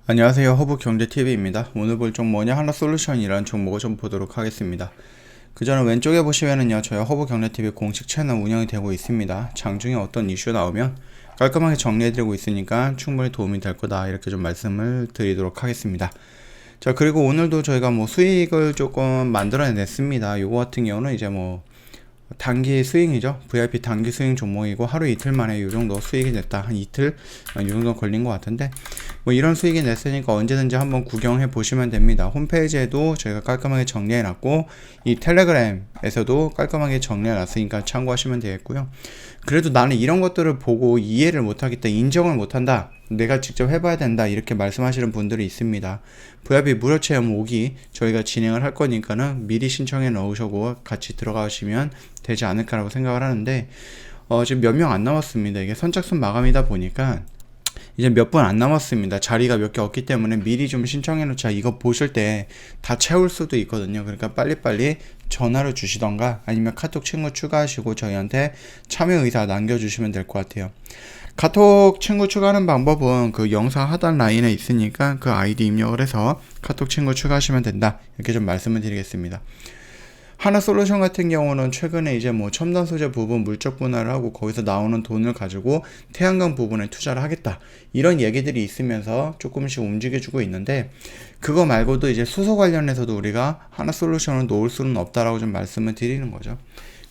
안녕하세요. 허브경제TV입니다. 오늘 볼 종목은 하나솔루션이라는 종목을 좀 보도록 하겠습니다. 그 전에 왼쪽에 보시면은요, 저희 허브경제TV 공식 채널 운영이 되고 있습니다. 장중에 어떤 이슈 나오면 깔끔하게 정리해드리고 있으니까 충분히 도움이 될 거다, 이렇게 좀 말씀을 드리도록 하겠습니다. 자, 그리고 오늘도 저희가 수익을 조금 만들어냈습니다. 요거 같은 경우는 이제 단기 스윙이죠. VIP 단기 스윙 종목이고 하루 이틀 만에 이 정도 수익이 냈다. 한 이틀 이 정도 걸린 것 같은데 이런 수익이 냈으니까 언제든지 한번 구경해 보시면 됩니다. 홈페이지에도 저희가 깔끔하게 정리해 놨고 이 텔레그램에서도 깔끔하게 정리해 놨으니까 참고하시면 되겠고요. 그래도 나는 이런 것들을 보고 이해를 못하겠다, 인정을 못한다, 내가 직접 해봐야 된다, 이렇게 말씀하시는 분들이 있습니다. VIP 무료 체험 5기 저희가 진행을 할 거니까는 미리 신청해 넣으시고 같이 들어가시면 되지 않을까라고 생각을 하는데 지금 몇 명 안 남았습니다. 이게 선착순 마감이다 보니까 이제 몇 분 안 남았습니다. 자리가 몇 개 없기 때문에 미리 좀 신청해 놓자. 이거 보실 때 다 채울 수도 있거든요. 그러니까 빨리빨리 전화를 주시던가 아니면 카톡 친구 추가하시고 저희한테 참여 의사 남겨주시면 될 것 같아요. 카톡 친구 추가하는 방법은 그 영상 하단 라인에 있으니까 그 아이디 입력을 해서 카톡 친구 추가하시면 된다, 이렇게 좀 말씀을 드리겠습니다. 하나솔루션 같은 경우는 최근에 이제 첨단 소재 부분 물적 분할을 하고 거기서 나오는 돈을 가지고 태양광 부분에 투자를 하겠다, 이런 얘기들이 있으면서 조금씩 움직여주고 있는데, 그거 말고도 이제 수소 관련해서도 우리가 하나솔루션을 놓을 수는 없다라고 좀 말씀을 드리는 거죠.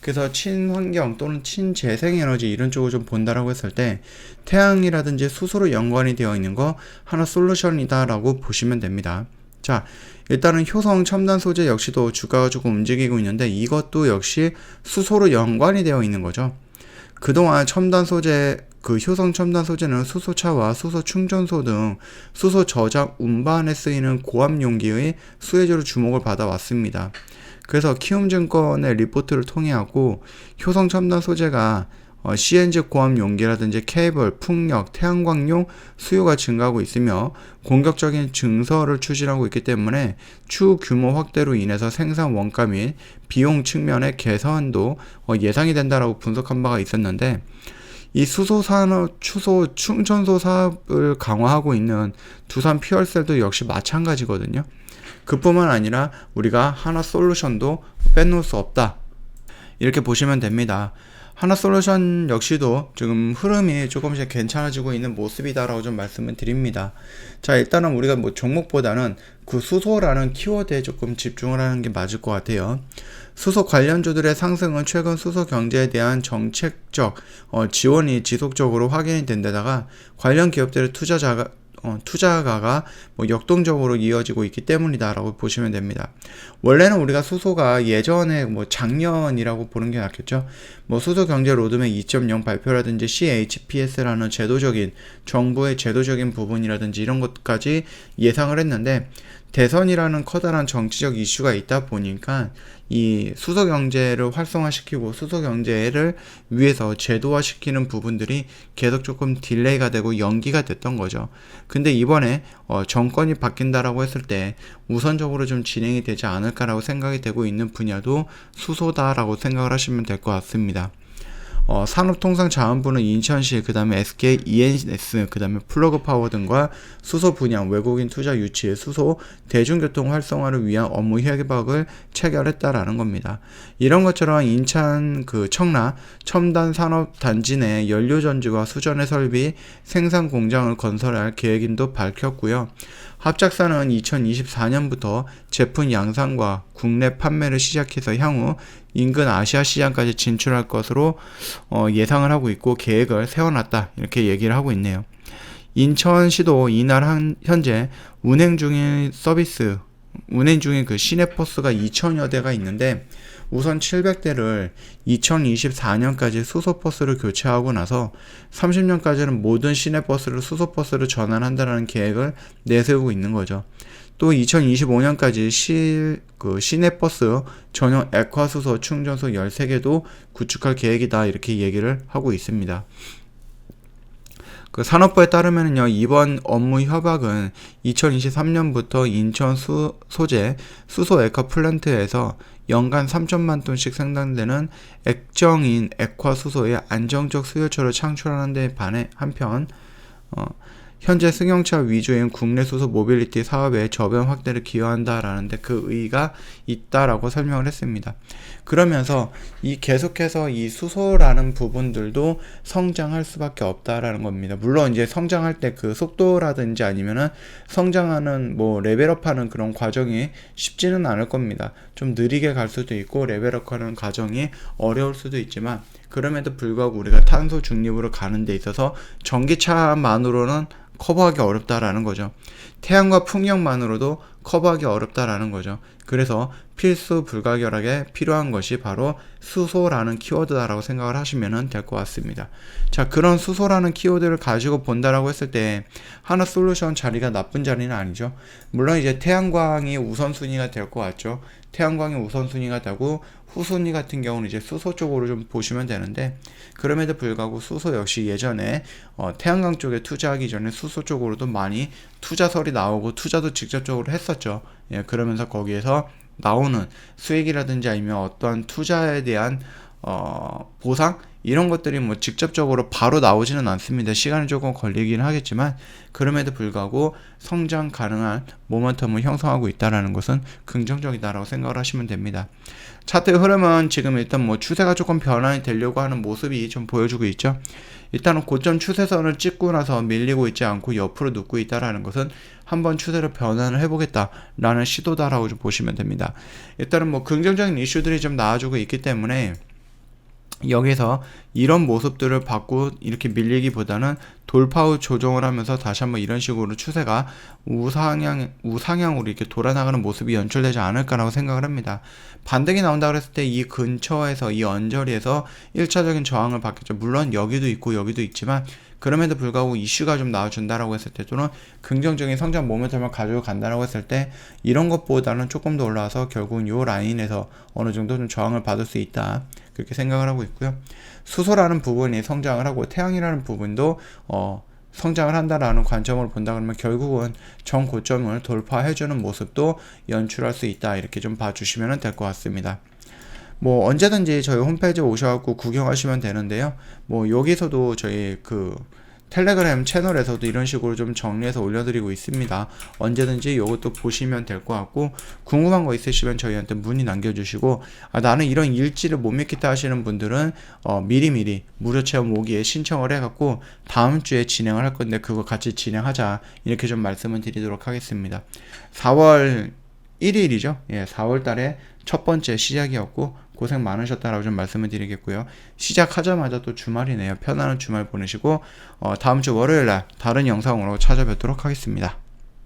그래서 친환경 또는 친재생에너지 이런 쪽을 좀 본다라고 했을 때 태양이라든지 수소로 연관이 되어 있는 거 하나솔루션이다 라고 보시면 됩니다. 자, 일단은 효성 첨단 소재 역시도 주가가 조금 움직이고 있는데 이것도 역시 수소로 연관이 되어 있는 거죠. 그동안 첨단 소재, 효성 첨단 소재는 수소차와 수소 충전소 등 수소 저장 운반에 쓰이는 고압 용기의 수혜주로 주목을 받아왔습니다. 그래서 키움증권의 리포트를 통해하고 효성 첨단 소재가 CNG 고압 용기라든지 케이블, 풍력, 태양광용 수요가 증가하고 있으며 공격적인 증설을 추진하고 있기 때문에 추후 규모 확대로 인해서 생산 원가 및 비용 측면의 개선도 예상이 된다라고 분석한 바가 있었는데, 이 수소 산업, 수소 충전소 사업을 강화하고 있는 두산 퓨얼셀도 역시 마찬가지거든요. 그뿐만 아니라 우리가 하나솔루션도 빼놓을 수 없다, 이렇게 보시면 됩니다. 하나솔루션 역시도 지금 흐름이 조금씩 괜찮아지고 있는 모습이다라고 좀 말씀을 드립니다. 자, 일단은 우리가 종목보다는 그 수소라는 키워드에 조금 집중을 하는 게 맞을 것 같아요. 수소 관련주들의 상승은 최근 수소 경제에 대한 정책적 지원이 지속적으로 확인이 된 데다가 관련 기업들의 투자가가 역동적으로 이어지고 있기 때문이다라고 보시면 됩니다. 원래는 우리가 수소가 예전에 작년이라고 보는 게 낫겠죠. 수소 경제 로드맵 2.0 발표라든지 CHPS라는 정부의 제도적인 부분이라든지 이런 것까지 예상을 했는데, 대선이라는 커다란 정치적 이슈가 있다 보니까 이 수소 경제를 활성화시키고 수소 경제를 위해서 제도화시키는 부분들이 계속 조금 딜레이가 되고 연기가 됐던 거죠. 근데 이번에 정권이 바뀐다라고 했을 때 우선적으로 좀 진행이 되지 않을까라고 생각이 되고 있는 분야도 수소다라고 생각을 하시면 될 것 같습니다. 산업통상자원부는 인천시, 그 다음에 SK ENS, 그 다음에 플러그파워 등과 수소 분야 외국인 투자 유치, 수소 대중교통 활성화를 위한 업무 협약을 체결했다라는 겁니다. 이런 것처럼 인천 청라 첨단 산업 단지 내 연료전지와 수전의 설비 생산 공장을 건설할 계획임도 밝혔고요. 합작사는 2024년부터 제품 양산과 국내 판매를 시작해서 향후 인근 아시아 시장까지 진출할 것으로 예상을 하고 있고 계획을 세워놨다, 이렇게 얘기를 하고 있네요. 인천시도 이날 현재 운행 중인 그 시내버스가 2,000여 대가 있는데 우선 700대를 2024년까지 수소버스를 교체하고 나서 30년까지는 모든 시내버스를 수소버스로 전환한다는 계획을 내세우고 있는 거죠. 또 2025년까지 시내버스 전용 액화수소 충전소 13개도 구축할 계획이다, 이렇게 얘기를 하고 있습니다. 산업부에 따르면요, 이번 업무 협약은 2023년부터 인천 소재 수소 액화 플랜트에서 연간 3천만 톤씩 생산되는 액정인 액화수소의 안정적 수요처를 창출하는 데 한편 현재 승용차 위주인 국내 수소 모빌리티 사업의 저변 확대를 기여한다라는데 그 의의가 있다라고 설명을 했습니다. 그러면서 이 계속해서 이 수소라는 부분들도 성장할 수밖에 없다라는 겁니다. 물론 이제 성장할 때 그 속도라든지 아니면은 성장하는 뭐 레벨업하는 그런 과정이 쉽지는 않을 겁니다. 좀 느리게 갈 수도 있고 레벨업하는 과정이 어려울 수도 있지만 그럼에도 불구하고 우리가 탄소 중립으로 가는 데 있어서 전기차만으로는 커버하기 어렵다라는 거죠. 태양과 풍력만으로도 커버하기 어렵다라는 거죠. 그래서 필수 불가결하게 필요한 것이 바로 수소라는 키워드다라고 생각을 하시면 될 것 같습니다. 자, 그런 수소라는 키워드를 가지고 본다라고 했을 때 하나솔루션 자리가 나쁜 자리는 아니죠. 물론 이제 태양광이 우선순위가 될 것 같죠. 태양광이 우선순위가 되고 후순위 같은 경우는 이제 수소 쪽으로 좀 보시면 되는데, 그럼에도 불구하고 수소 역시 예전에 태양광 쪽에 투자하기 전에 수소 쪽으로도 많이 투자설이 나오고 투자도 직접적으로 했었죠. 예, 그러면서 거기에서 나오는 수익이라든지 아니면 어떠한 투자에 대한 보상 이런 것들이 뭐 직접적으로 바로 나오지는 않습니다. 시간이 조금 걸리긴 하겠지만 그럼에도 불구하고 성장 가능한 모멘텀을 형성하고 있다는 것은 긍정적이다라고 생각을 하시면 됩니다. 차트의 흐름은 지금 일단 뭐 추세가 조금 변환이 되려고 하는 모습이 좀 보여주고 있죠. 일단은 고점 추세선을 찍고 나서 밀리고 있지 않고 옆으로 눕고 있다라는 것은 한번 추세를 변환을 해보겠다라는 시도다라고 좀 보시면 됩니다. 일단은 뭐 긍정적인 이슈들이 좀 나와주고 있기 때문에 여기서 이런 모습들을 받고 이렇게 밀리기보다는 돌파 후 조정을 하면서 다시 한번 이런 식으로 추세가 우상향으로 이렇게 돌아나가는 모습이 연출되지 않을까라고 생각을 합니다. 반등이 나온다 그랬을 때 이 근처에서 이 언저리에서 1차적인 저항을 받겠죠. 물론 여기도 있고 여기도 있지만 그럼에도 불구하고 이슈가 좀 나와준다라고 했을 때 또는 긍정적인 성장 모멘텀을 가지고 간다라고 했을 때 이런 것보다는 조금 더 올라와서 결국은 이 라인에서 어느 정도 좀 저항을 받을 수 있다, 그렇게 생각을 하고 있고요. 수소라는 부분이 성장을 하고 태양이라는 부분도 성장을 한다라는 관점으로 본다 그러면 결국은 전 고점을 돌파해주는 모습도 연출할 수 있다, 이렇게 좀 봐주시면 될 것 같습니다. 뭐 언제든지 저희 홈페이지에 오셔갖고 구경하시면 되는데요. 뭐 여기서도 저희 그 텔레그램 채널에서도 이런 식으로 좀 정리해서 올려드리고 있습니다. 언제든지 이것도 보시면 될 것 같고, 궁금한 거 있으시면 저희한테 문의 남겨주시고, 나는 이런 일지를 못 믿겠다 하시는 분들은 미리미리 무료 체험 오기에 신청을 해갖고 다음 주에 진행을 할 건데 그거 같이 진행하자, 이렇게 좀 말씀을 드리도록 하겠습니다. 4월 1일이죠. 예, 4월 달에 첫 번째 시작이었고 고생 많으셨다라고 좀 말씀을 드리겠고요. 시작하자마자 또 주말이네요. 편안한 주말 보내시고 다음 주 월요일날 다른 영상으로 찾아뵙도록 하겠습니다.